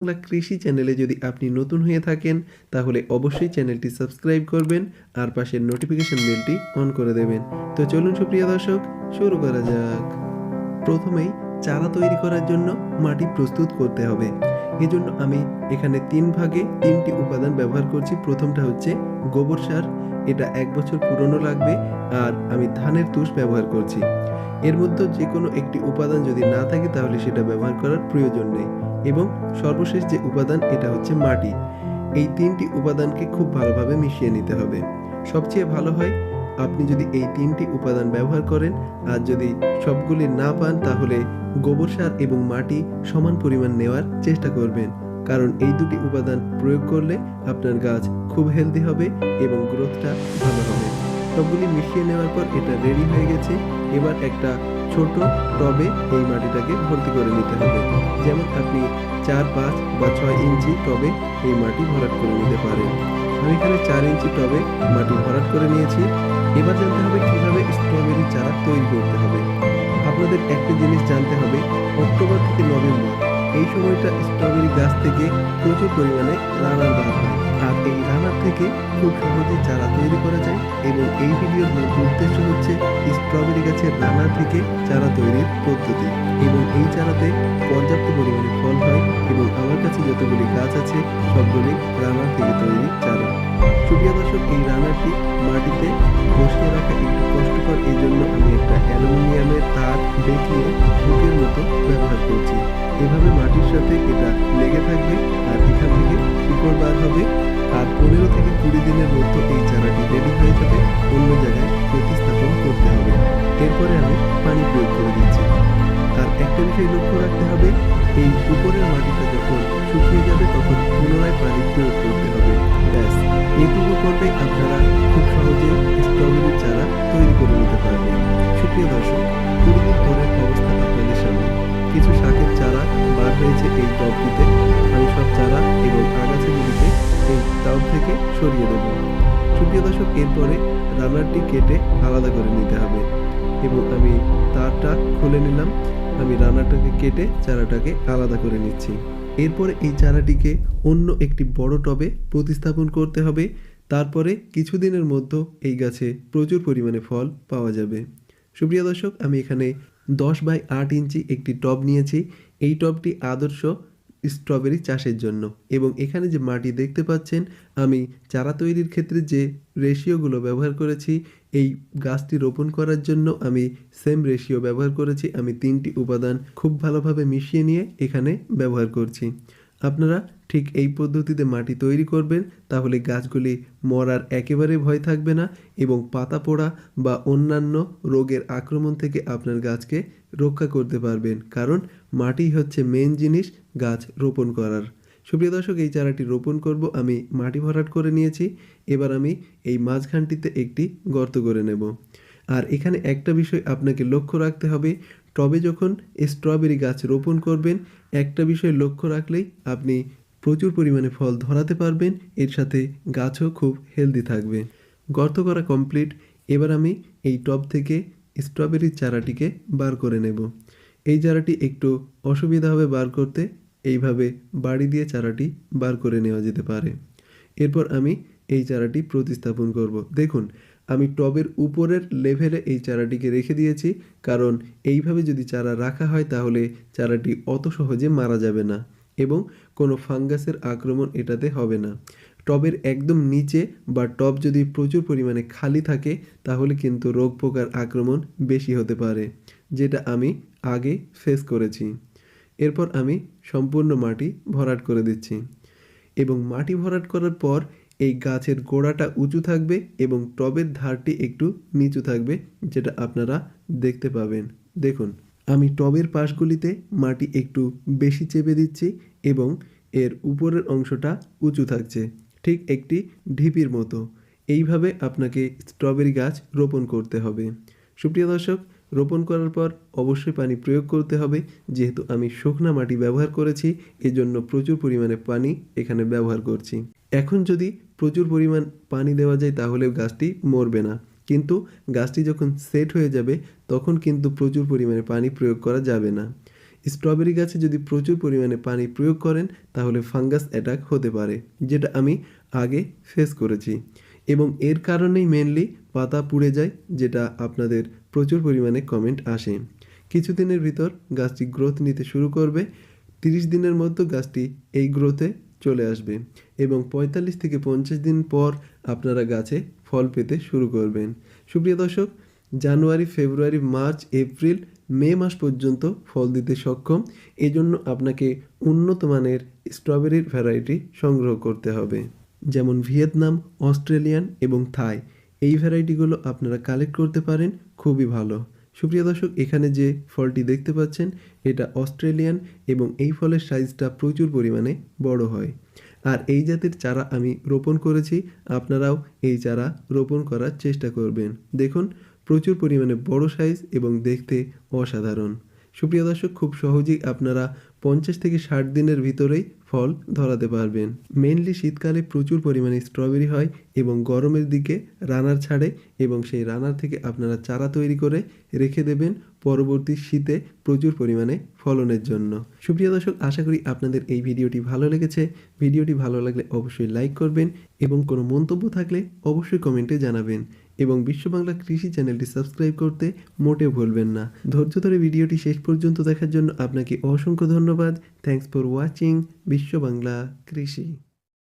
বাংলা কৃষি চ্যানেলে যদি আপনি নতুন হয়ে থাকেন তাহলে অবশ্যই চ্যানেলটি সাবস্ক্রাইব করবেন আর পাশের নোটিফিকেশন বেলটি অন করে দেবেন। তো চলুন সুপ্রিয় দর্শক, শুরু করা যাক। প্রথমেই চারা তৈরি করার জন্য মাটি প্রস্তুত করতে হবে। এজন্য আমি এখানে ৩ ভাগে ৩টি উপাদান ব্যবহার করছি। প্রথমটা হচ্ছে গোবর সার, এটা ১ বছর পুরনো লাগবে। আর আমি ধানের তুষ ব্যবহার করছি। এর মধ্যে যেকোনো একটি উপাদান যদি না থাকে তাহলে সেটা ব্যবহার করার প্রয়োজন নেই। এবং সর্বশেষ যে উপাদান এটা হচ্ছে মাটি। এই ৩টি উপাদানকে খুব ভালোভাবে মিশিয়ে নিতে হবে। সবচেয়ে ভালো হয় আপনি যদি এই ৩টি উপাদান ব্যবহার করেন, আর যদি সবগুলি না পান তাহলে গোবর সার এবং মাটি সমান পরিমাণ নেওয়ার চেষ্টা করবেন। কারণ এই দুটি উপাদান প্রয়োগ করলে আপনার গাছ খুব হেলদি হবে এবং গ্রোথটা ভালো হবে। সবগুলি মিশিয়ে নেওয়ার পর এটা রেডি হয়ে গেছে। এবার একটা ছোট টবে এই মাটিটাকে ভর্তি করে নিতে হবে। যেমন আপনি ৪, ৫ বা ৬ ইঞ্চি টবে এই মাটি ভরাট করে নিতে পারেন। আমি এখানে ৪ ইঞ্চি টবে মাটি ভরাট করে নিয়েছি। এবার জানতে হবে কিভাবে স্ট্রবেরি চারা তৈরি করতে হবে। আপনাদের একটা জিনিস জানতে হবে, অক্টোবর থেকে নভেম্বর এই সময়টা স্ট্রবেরি গাছ থেকে প্রচুর পরিমাণে রানার বার হয়। আর এই রানার থেকে খুব সহজে চারা তৈরি করা যায়। এবং এই ভিডিওর মূল উদ্দেশ্য হচ্ছে স্ট্রবেরি গাছের রানার থেকে চারা তৈরির পদ্ধতি। এবং এই চারাতে পর্যাপ্ত পরিমাণে ফল হয়। এবং আমার কাছে যতগুলি গাছ আছে সবগুলি রানার থেকে তৈরি চারা। সুপ্রিয় দর্শক, এই রানারটি মাটিতে বসিয়ে রাখা একটু কষ্টকর, এই জন্য আমি একটা অ্যালুমিনিয়ামের তার বেঁকিয়ে হুকের মতো ব্যবহার করছি। এভাবে মাটির সাথে এটা লেগে থাকবে আর এখান থেকে শিকড় বার হবে। আর ১৫ থেকে ২০ দিনের মধ্যে এই চারাটি রেডি হয়ে যাবে। অন্য জায়গায় প্রতিস্থাপন করতে হবে। এরপরে আমি পানি প্রয়োগ করে দিচ্ছি। আর একটা বিষয় লক্ষ্য রাখতে হবে, এই উপরের মাটিটা যখন শুকিয়ে যাবে তখন পুনরায় পানি প্রয়োগ করতে হবে। ব্যাস, এইটুকু করলে আপনারা খুব সহজে স্ট্রবেরির চারা তৈরি করে নিতে পারবেন। সুপ্রিয় দর্শক, ২০ দিন পরের অবস্থা আপনাদের সামনে। কিছু শাকের চারা বার হয়েছে এই টবটিতে। আমি সব চারা এবং আগাছাগুলিকে এই টব থেকে সরিয়ে দেব। সুপ্রিয় দর্শক, এরপরে রানারটি কেটে আলাদা করে নিতে হবে। এবং আমি তারটা খুলে নিলাম। আমি রানারটাকে কেটে চারাটাকে আলাদা করে নিচ্ছি। এরপরে এই চারাটিকে অন্য একটি বড় টবে প্রতিস্থাপন করতে হবে। তারপরে কিছুদিনের মধ্যে এই গাছে প্রচুর পরিমাণে ফল পাওয়া যাবে। সুপ্রিয় দর্শক, আমি এখানে ১০ বাই ৮ ইঞ্চি একটি টব নিয়েছি। এই টবটি আদর্শ স্ট্রবেরি চাষের জন্য। এবং এখানে যে মাটি দেখতে পাচ্ছেন, আমি চারা তৈরির ক্ষেত্রে যে রেশিওগুলো ব্যবহার করেছি, এই গাছটি রোপণ করার জন্য আমি সেম রেশিও ব্যবহার করেছি। আমি ৩টি উপাদান খুব ভালোভাবে মিশিয়ে নিয়ে এখানে ব্যবহার করছি। আপনারা ঠিক এই পদ্ধতিতে মাটি তৈরি করবেন, তাহলে গাছগুলি মরার একেবারে ভয় থাকবে না এবং পাতা পোড়া বা অন্যান্য রোগের আক্রমণ থেকে আপনার গাছকে রক্ষা করতে পারবেন। কারণ মাটি হচ্ছে মেন জিনিস গাছ রোপণ করার। সুপ্রিয় দর্শক, এই চারাটি রোপণ করব। আমি মাটি ভরাট করে নিয়েছি। এবার আমি এই মাঝখানটিতে একটি গর্ত করে নেব। আর এখানে একটা বিষয় আপনাকে লক্ষ্য রাখতে হবে, টবে যখন স্ট্রবেরি গাছ রোপণ করবেন, একটা বিষয় লক্ষ্য রাখলেই আপনি প্রচুর পরিমাণে ফল ধরাতে পারবেন। এর সাথে গাছও খুব হেলদি থাকবে। গর্ত করা কমপ্লিট। এবার আমি এই টব থেকে স্ট্রবেরির চারাটিকে বার করে নেব। এই চারাটি একটু অসুবিধা হবে বার করতে। এইভাবে বাড়ি দিয়ে চারাটি বার করে নেওয়া যেতে পারে। এরপর আমি এই চারাটি প্রতিস্থাপন করব। দেখুন, আমি টবের উপরের লেভেলে এই চারাটিকে রেখে দিয়েছি। কারণ এইভাবে যদি চারা রাখা হয় তাহলে চারাটি অত সহজে মারা যাবে না এবং কোনো ফাঙ্গাসের আক্রমণ এটাতে হবে না। টবের একদম নিচে বা টব যদি প্রচুর পরিমাণে খালি থাকে তাহলে কিন্তু রোগ পোকার আক্রমণ বেশি হতে পারে, যেটা আমি আগে ফেস করেছি। এরপর আমি সম্পূর্ণ মাটি ভরাট করে দিচ্ছি। এবং মাটি ভরাট করার পর এই গাছের গোড়াটা উঁচু থাকবে এবং টবের ধারটি একটু নিচু থাকবে, যেটা আপনারা দেখতে পাবেন। দেখুন, আমি টবের পাশগুলিতে মাটি একটু বেশি চেপে দিচ্ছি এবং এর উপরের অংশটা উঁচু থাকছে, ঠিক একটি ঢিপির মতো। এইভাবে আপনাকে স্ট্রবেরি গাছ রোপণ করতে হবে। সুপ্রিয় দর্শক, রোপণ করার পর অবশ্যই পানি প্রয়োগ করতে হবে। যেহেতু আমি শুকনা মাটি ব্যবহার করেছি, এজন্য প্রচুর পরিমাণে পানি এখানে ব্যবহার করছি। এখন যদি প্রচুর পরিমাণ পানি দেওয়া যায় তাহলে গাছটি মরবে না। কিন্তু গাছটি যখন সেট হয়ে যাবে তখন কিন্তু প্রচুর পরিমাণে পানি প্রয়োগ করা যাবে না। স্ট্রবেরি গাছে যদি প্রচুর পরিমাণে পানি প্রয়োগ করেন তাহলে ফাঙ্গাস অ্যাটাক হতে পারে, যেটা আমি আগে ফেস করেছি, এবং এর কারণেই মেনলি পাতা পুড়ে যায়, যেটা আপনাদের প্রচুর পরিমাণে কমেন্ট আসে। কিছুদিনের ভিতর গাছটি গ্রোথ নিতে শুরু করবে। 30 দিনের মধ্যে গাছটি এই গ্রোথে চলে আসবে এবং 45 থেকে 50 দিন পর আপনারা গাছে ফল পেতে শুরু করবেন। সুপ্রিয় দর্শক, জানুয়ারি, ফেব্রুয়ারি, মার্চ, এপ্রিল, মে মাস পর্যন্ত ফল দিতে সক্ষম। এজন্য আপনাকে উন্নত মানের স্ট্রবেরির ভ্যারাইটি সংগ্রহ করতে হবে, যেমন ভিয়েতনাম, অস্ট্রেলিয়ান এবং থাই। এই ভ্যারাইটিগুলো আপনারা কালেক্ট করতে পারেন, খুবই ভালো। সুপ্রিয় দর্শক, এখানে যে ফলটি দেখতে পাচ্ছেন এটা অস্ট্রেলিয়ান এবং এই ফলের সাইজটা প্রচুর পরিমাণে বড় হয়। আর এই জাতের চারা আমি রোপণ করেছি, আপনারাও এই চারা রোপণ করার চেষ্টা করবেন। দেখুন, প্রচুর পরিমাণে বড় সাইজ এবং দেখতে অসাধারণ। সুপ্রিয় দর্শক, খুব সহজেই আপনারা 50 থেকে 60 দিনের ভিতরেই ফল ধরাতে পারবেন। মেনলি শীতকালে প্রচুর পরিমাণে স্ট্রবেরি হয় এবং গরমের দিকে রানার ছাড়ে, এবং সেই রানার থেকে আপনারা চারা তৈরি করে রেখে দেবেন পরবর্তী শীতে প্রচুর পরিমাণে ফলনের জন্য। সুপ্রিয় দর্শক, আশা করি আপনাদের এই ভিডিওটি ভালো লেগেছে। ভিডিওটি ভালো লাগলে অবশ্যই লাইক করবেন এবং কোনো মন্তব্য থাকলে অবশ্যই কমেন্টে জানাবেন, এবং বিশ্ব বাংলা কৃষি চ্যানেলটি সাবস্ক্রাইব করতে মোটেও ভুলবেন না। ধৈর্য ধরে ভিডিওটি শেষ পর্যন্ত দেখার জন্য আপনাকে অসংখ্য ধন্যবাদ। থ্যাঙ্কস ফর ওয়াচিং বিশ্ব বাংলা কৃষি।